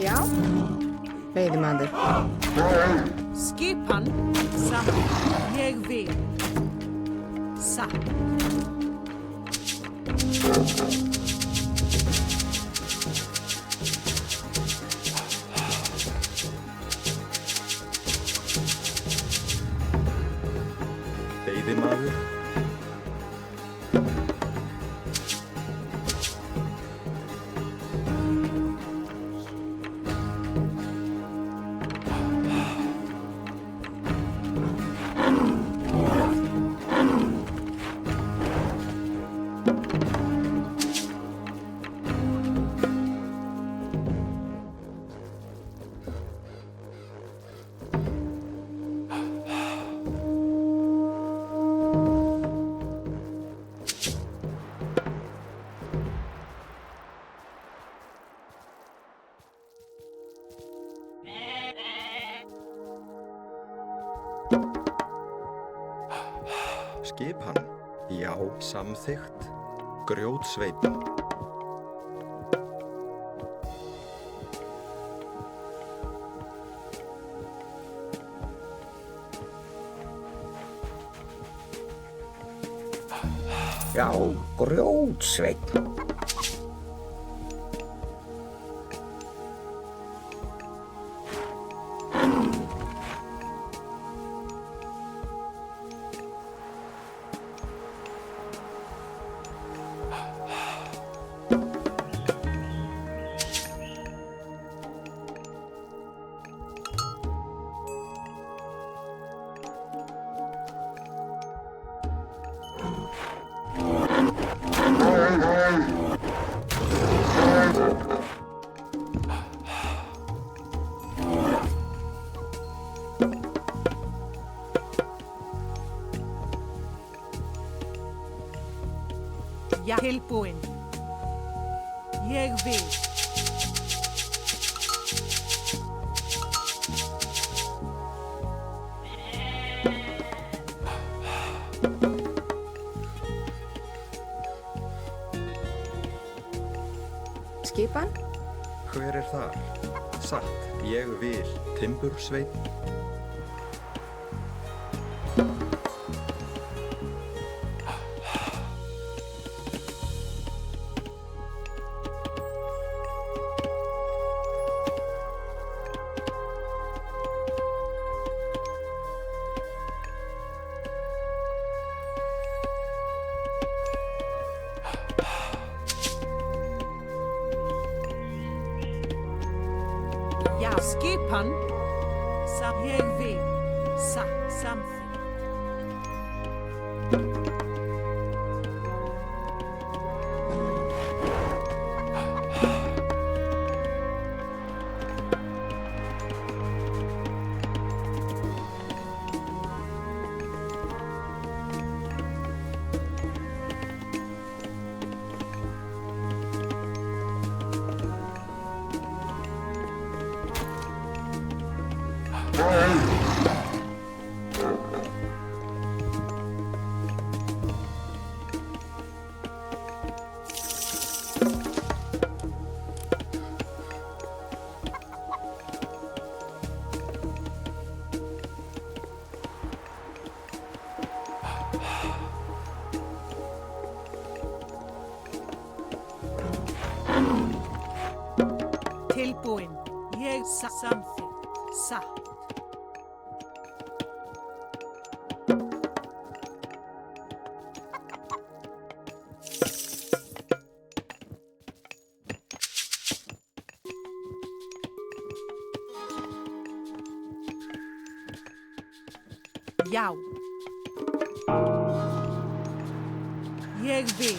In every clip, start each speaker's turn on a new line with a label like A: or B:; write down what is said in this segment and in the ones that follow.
A: Já. Veiðimaður.
B: Skipan saman. Ég vil. Satt.
C: Veiðimaður. Skipan. Já, samþykkt. Grjótsveipn.
D: Já, grjótsveipn.
B: Já, tilbúin. Ég vil.
A: Skipan.
C: Hver er þar? Satt. Ég vil. Timbursveipn.
B: Já, skipan. Ég vil. Satt. Samþykkt. Tilbúin. Ég samþykkt. Satt. Já. Ég vil.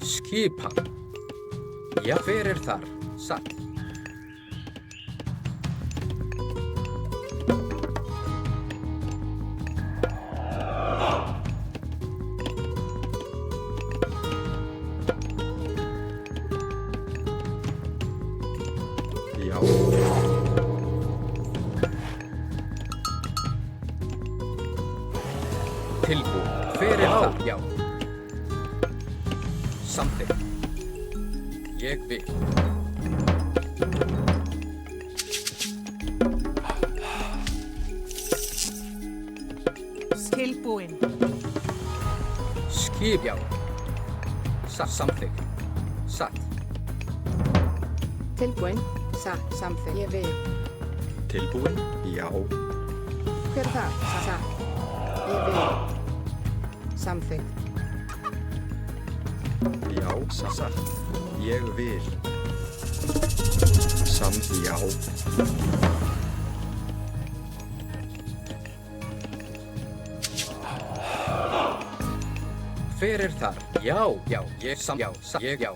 D: Skipan. Já, hver er þar? Satt.
C: Já.
D: Tilbúin. Hver er þar? Já. samþykkt. Ég vil.
B: Tilbúin.
D: Skip, já. Samþykkt. Satt.
A: Tilbúin. Samþykkt. Ég vil.
C: Tilbúin? Já.
A: Hver er það? Satt. Ég vil. Samþykkt.
C: Já, satt. Ég vil. Já.
D: Hver er þar? Já, já, ég já, ég já.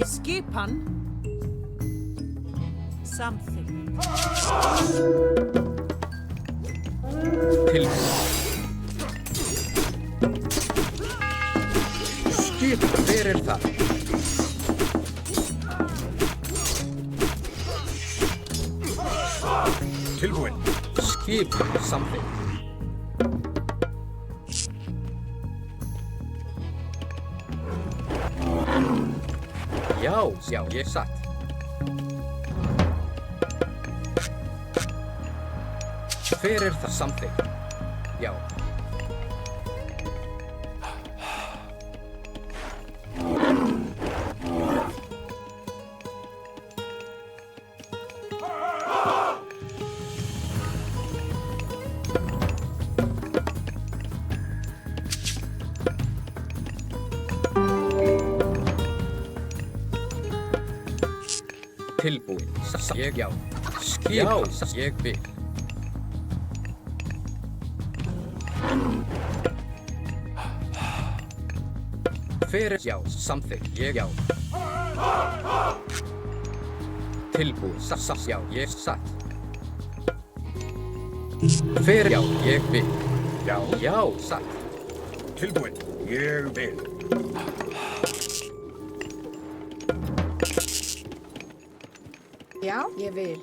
B: Skipan. Samþykkt.
D: Tilbúin. Skip, hver er þar?
C: Tilbúin.
D: Skip, samþykkt. Já, já, ég satt. Hver er það samþykkt? Já. Tilbúin. Ég já. Skip. Já, ég vil. Hver er já, samþykkt. Ég já. Tilbúin. Já, ég satt. Hver já, ég vil. Já. Já, satt.
C: Tilbúin. Ég vil.
A: Já, ég vil.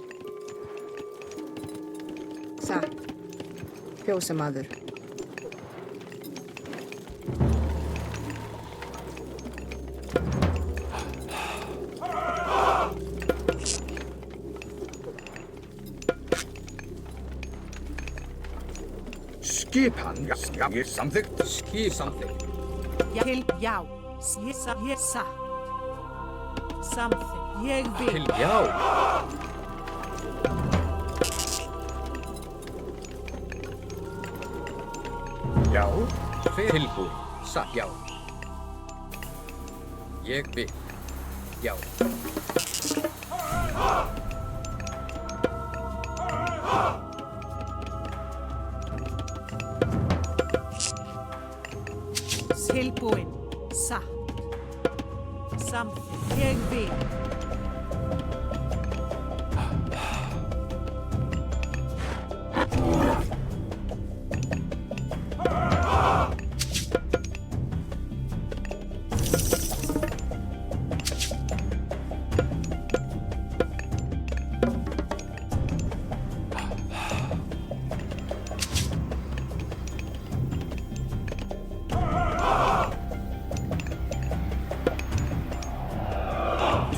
A: Satt. Fjósamaður.
C: Skipan. Já, ég samþykkt.
D: Skip, samþykkt.
B: Já. Ég satt. Samþykkt. Ég vil.
D: Já.
C: Já.
D: Tilbúin. Satt, já. Ég vil. Já.
B: Tilbúin. Satt. Samþykkt. Ég vil.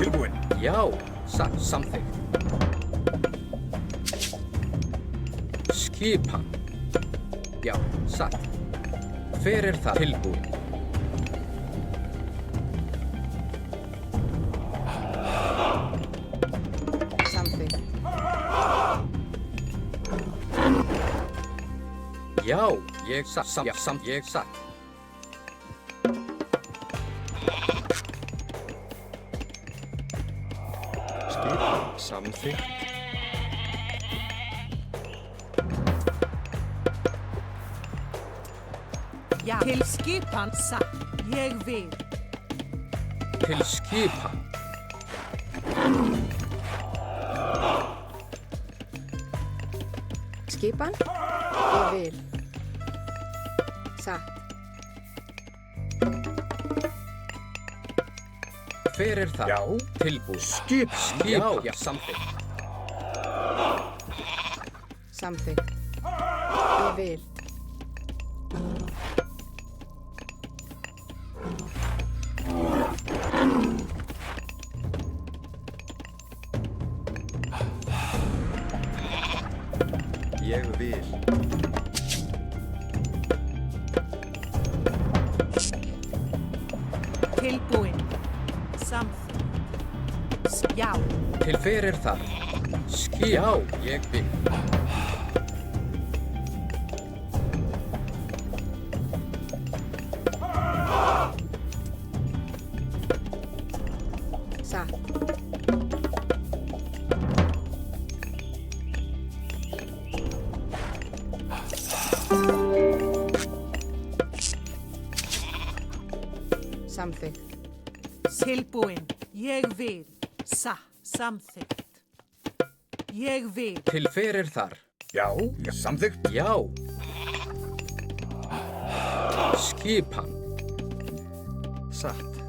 C: Tilbúin.
D: Já, satt, samþykkt. Skipan. Já, satt. Hver er það? Tilbúin.
A: Samþykkt.
D: Já, ég satt, já, ég satt.
C: Skipan. Samþykkt.
B: Já. Til skipan. Satt. Ég vil.
D: Til skipan.
A: Skipan. Ég vil. Satt.
D: Hver er það?
C: Já.
D: Tilbúin.
C: Skipan.
D: Já, já, samþykkt.
A: Samþykkt. Ég vil.
C: Ég vil.
B: Tilbúin. Samþykkt. Já.
D: Til hver er það? Já, ég vil.
A: Satt. Samþykkt.
B: Tilbúin. Ég vil. Samþykkt. Ég vil.
D: Til hver er þar?
C: Já. Samþykkt.
D: Já. Skipan.
C: Satt.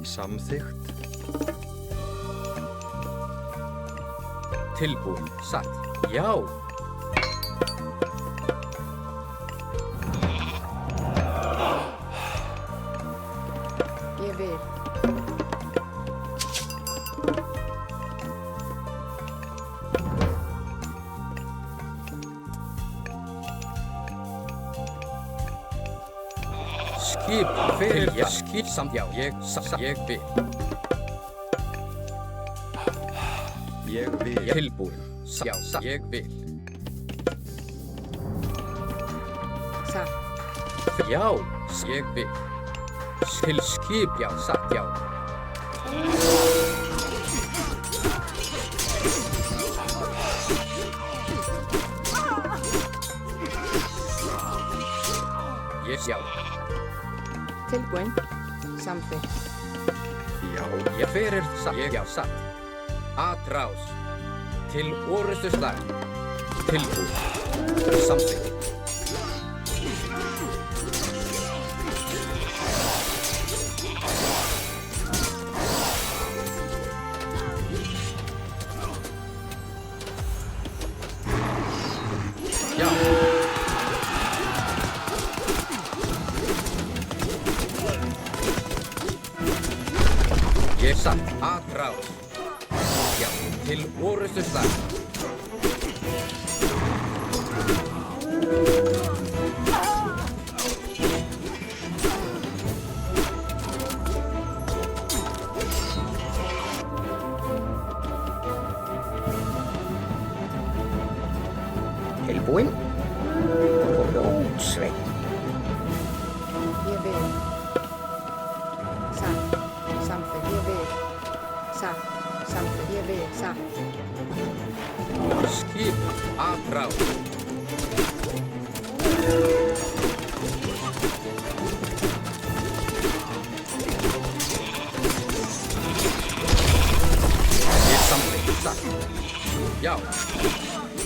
C: Samþykkt.
D: Tilbúin. Satt. Já.
A: Ég vil.
D: Skipan. Hver er það? Skip. Já, ég vil.
C: Ég vil.
D: Tilbúin. Já, ég vil.
A: Satt.
D: Já, ég vil. Til skip, já, satt, já. Já.
A: Tilbúin. Samþykkt.
C: Já.
D: Ég fyrir satt, já, satt. Atrás. Til orustu slag. Tilbúin. Samþykkt. Já. Ég satt. Atrás. Já. Til orustu slag.
E: Tilbúin? Rótsveinn.
A: Ég vil. Satt. Samþykkt. Ég vil. Satt. Samþykkt. Ég vil. Satt.
D: Skip. Atrás. Ég samþykkt. Satt. Já.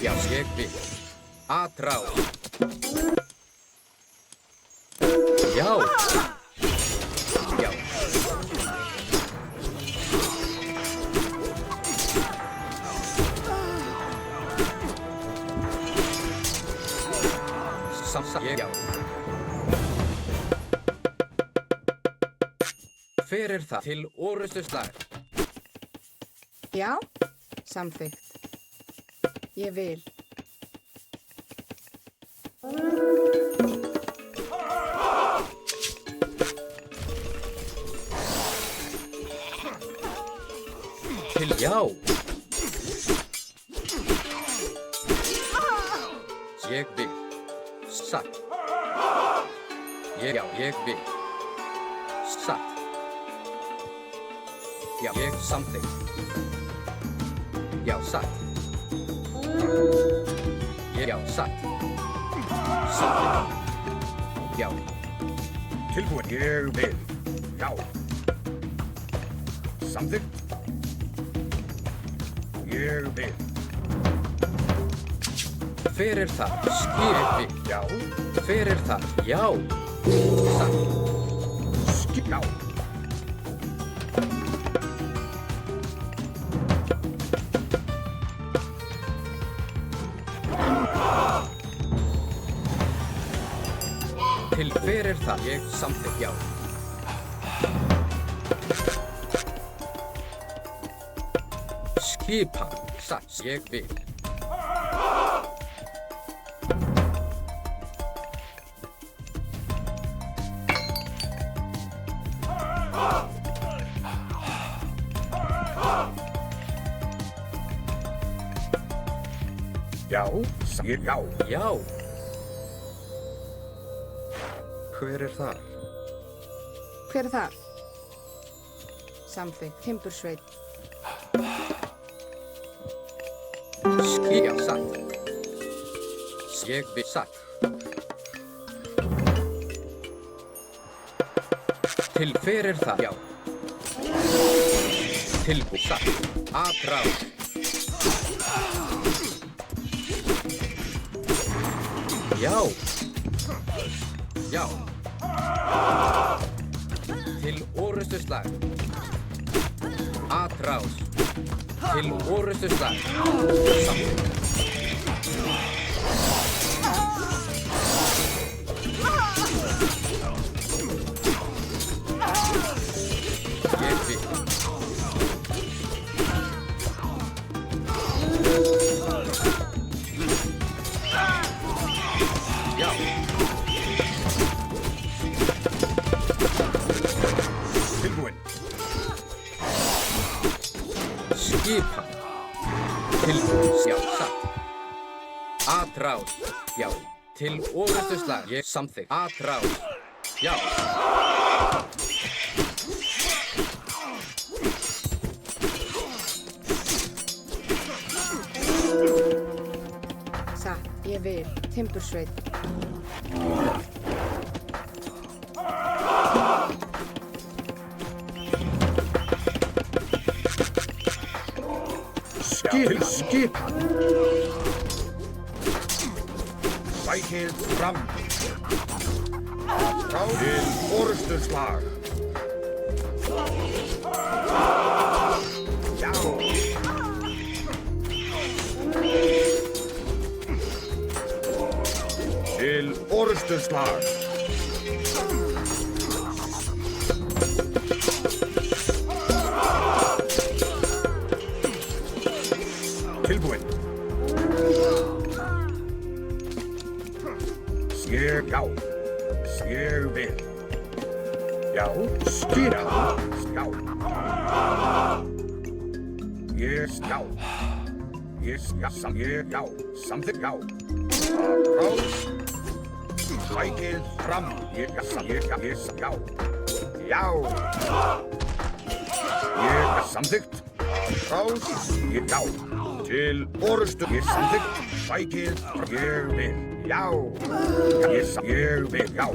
D: Já, ég vil. Atrás. Já. Já. Ég, já. Hver er það? Til orustu slag.
A: Já. Samþykkt. Ég vil.
D: Til já. Ég vil. Satt. Já, ég vil. Satt. Já, ég samþykkt. Já, satt. Já, satt. Samþykkt. Já.
C: Tilbúin. Ég vil. Já. Samþykkt. Ég vil.
D: Hver er það? Skip.
C: Já.
D: Hver er það? Já. Satt.
C: Já.
D: Hver er það? Ég samþykk, já. Skipan, satt, ég vil.
E: Já, ég já.
D: Já,
C: Hver er þar?
A: Hver er þar? Samþykkt. Timbursveit.
D: skýja, satt. Ég vil, satt. Til hver er það? Já. Tilbú, satt. Atráð. Já. Já. Til orustu slag. Atráð. Til orustu slag. Samþykkt. Ég vil. Já.
E: Tilbúinn.
D: Skipan. Tilbúinn, já, satt. Atráð, já. Til orustu slag. Ég samþykkt. Atráð, já.
A: Satt. Ég vil. Timbursveit.
E: Skipan. Sækið fram. Til orustuslag. Já. Til orustuslag. Tilbúinn. Ég já. Ég vil. Já, skipan. Já. Ég já. Ég já. Ég já. Samþykkt já. Atráð. Sækið fram. Ég já. Ég já. Ég já. Já. Ég samþykkt. Atráð. Ég já. Til orustu. Ég samþykkt. Sækið. Ég vil. Já. Ég vil. Já.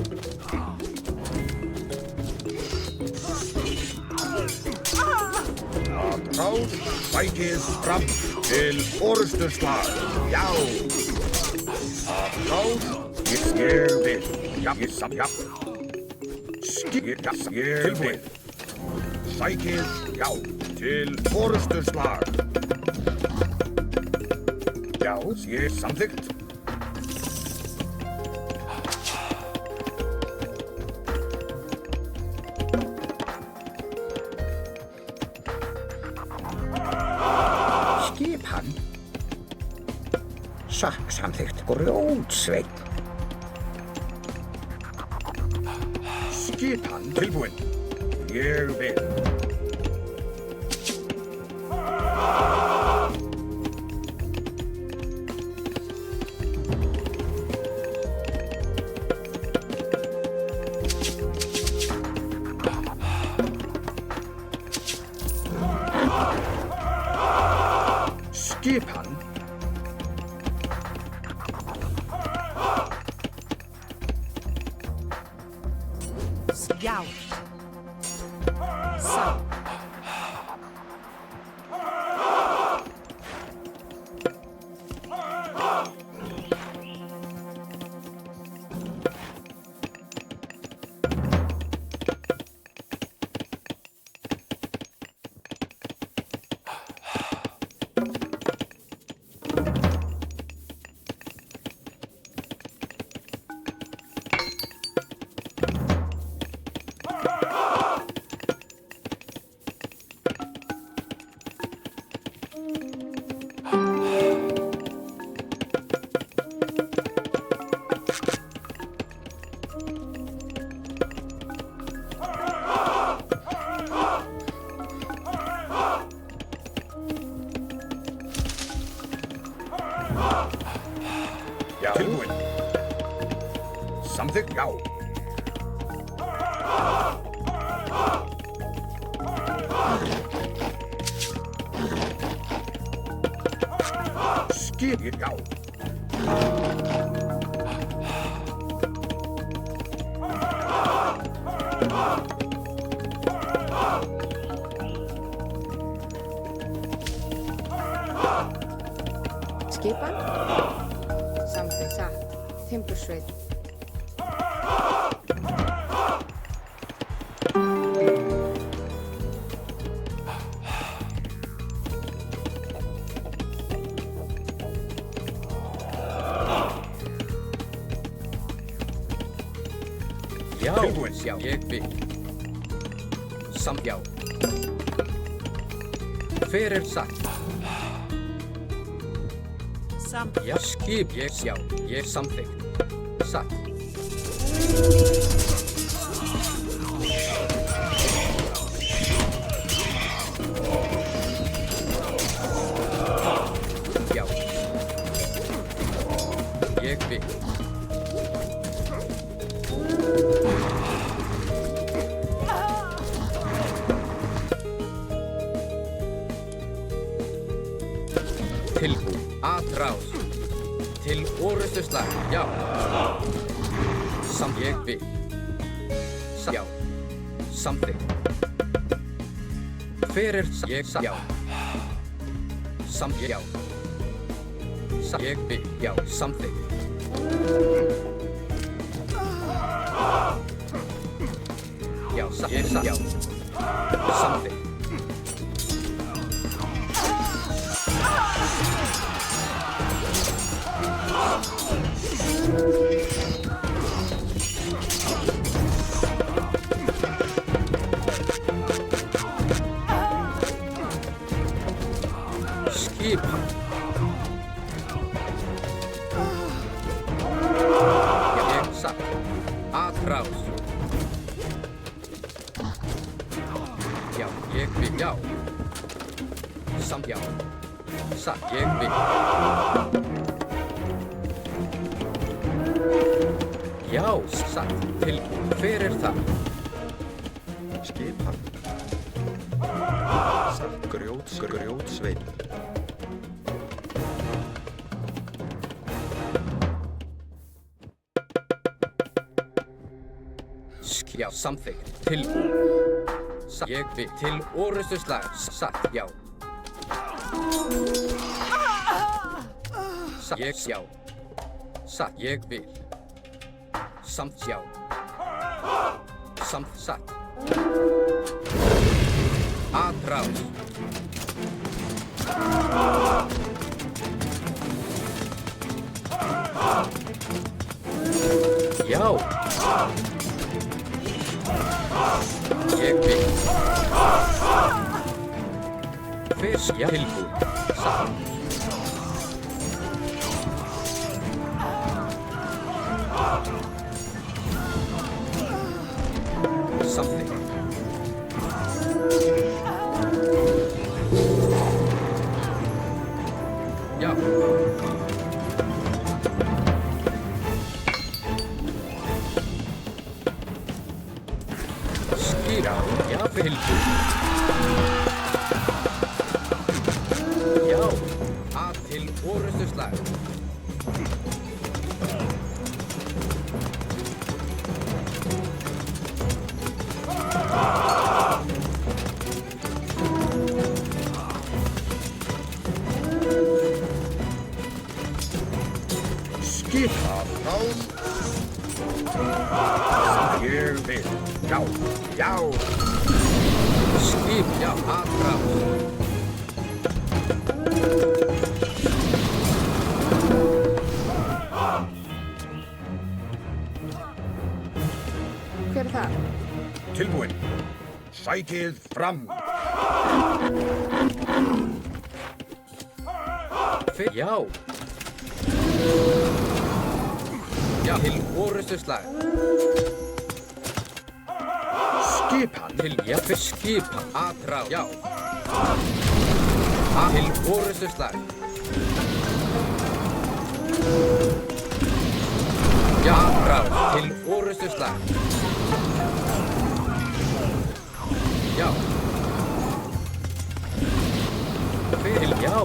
E: Atráð. Sækið fram. Til orustu slag. Já. Atráð. Ég vil. Já. Já. Ég vil. Sækið. Já. Til orustu slag. Já. Ég samþykkt.
F: Skipan. Samþykkt. Grjótsveit.
E: Skipan. Tilbúinn. Ég vil. Skipan.
B: Já. Satt.
E: Já. Tilbúinn. Samþykkt. Já. Skip. Já.
A: Skipan. Samþykkt satt. Timbursveit.
D: Já,
E: Tilbúinn.
D: já, ég vil. Já. Hver er satt? Já, skip, ég samþykkt. Satt. Já. Ég vil. Tilbúin, atrás. Til orustuslag, já. Ég vil. Já. Samþykkt. Hver er ég? Já. Já. Ég vil, já. Samþykkt. Já, já. Samþykkt. Skipan. Ég satt. Atrás. Já, ég vil, já. Já. Satt, ég vil. Já, satt. Tilbúin. Hver er það?
C: Skipan. Satt. Grjótsveit.
D: Já, samþykkt. Tilbúin. Satt. Ég vil. Til orustuslag. Satt, já. Satt, já. Satt, ég vil. Samt, já. Samt, satt. Atrás. Já. Ég vil. Fyrst, já. Tilbúin. Satt. Samþykkt. Já. Skýra. Já, tilbúin. Já. Að til orustuslag.
E: Ég vil. Já. Já.
D: Skip, já, atrás.
A: Hver er það?
E: Tilbúinn. Sækið fram.
D: Já. Já, til orustuslag.
E: Skipan.
D: Til, já, fyrir skipan. Atrás. Já. Til orustuslag. Já, ráð. Til orustuslag. Já. Til já.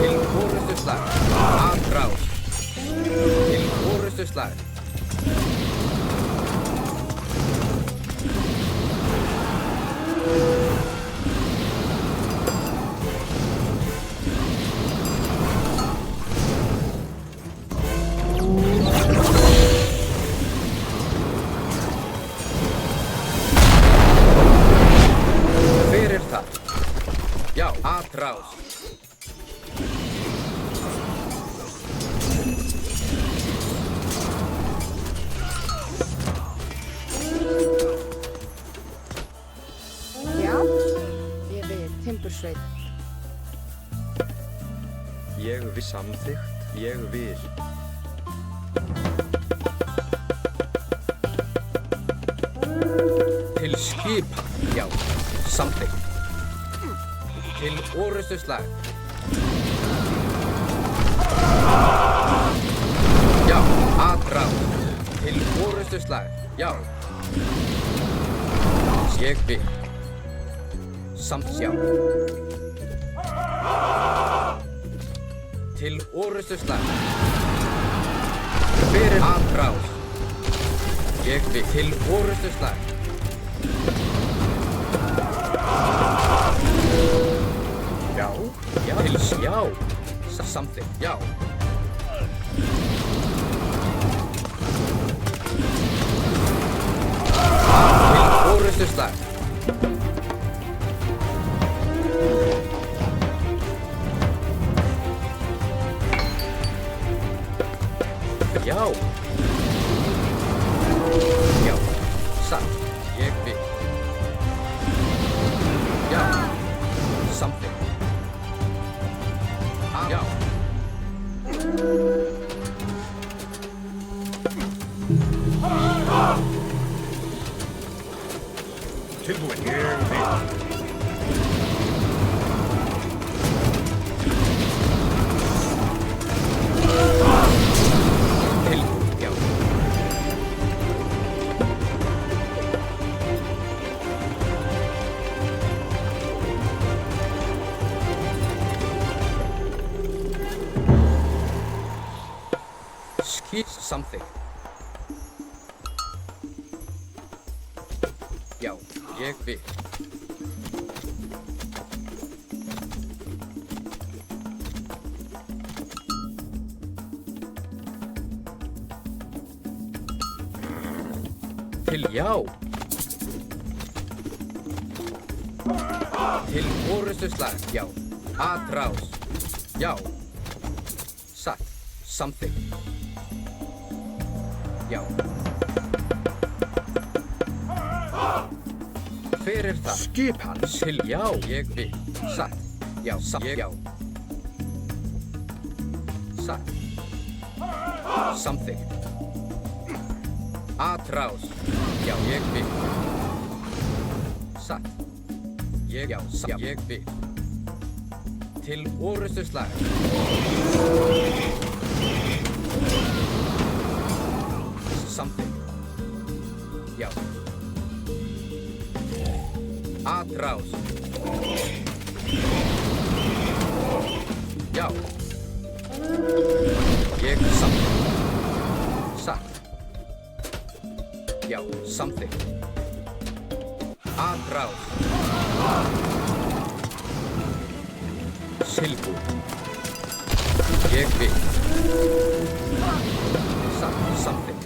D: Til orustuslag. Ráð. Til orustuslag. Hver er það? Já, atrás.
A: Já, ég vil timbursveit.
C: Ég vil samþykkt. Ég vil.
D: Til skipa. Já, samþykkt. Til orustuslag. Já, atrás. Til orustuslag. Já. Ég vil. Samt já. Til orustuslag. Hver er atrás? Ég vil. Til orustuslag.
E: Já.
D: Já. Til já. Samþykkt. Já. Til orustuslag. Já. Já. Satt. Ég vil. Já. Samþykkt. Já.
E: Tilbúin. Ég vil.
D: Tilbúin. Já. Skip samþykkt. Já, ég vil. Til já. Til orustuslag. Já. Atrás. Já. Satt. Samþykkt. Já. Hver er það?
E: Skip hann.
D: Til já, ég vil. Satt. Já, ég já. Satt. Samþykkt. Atrás. Já, ég vil. Satt. Ég já, ég vil. Til orustuslag. Samþykkt. Já. Atrás. Já. Ég samþykkt. Satt. Já, samþykkt. Atrás. Tilbúin. Ég vil. Satt, samþykkt.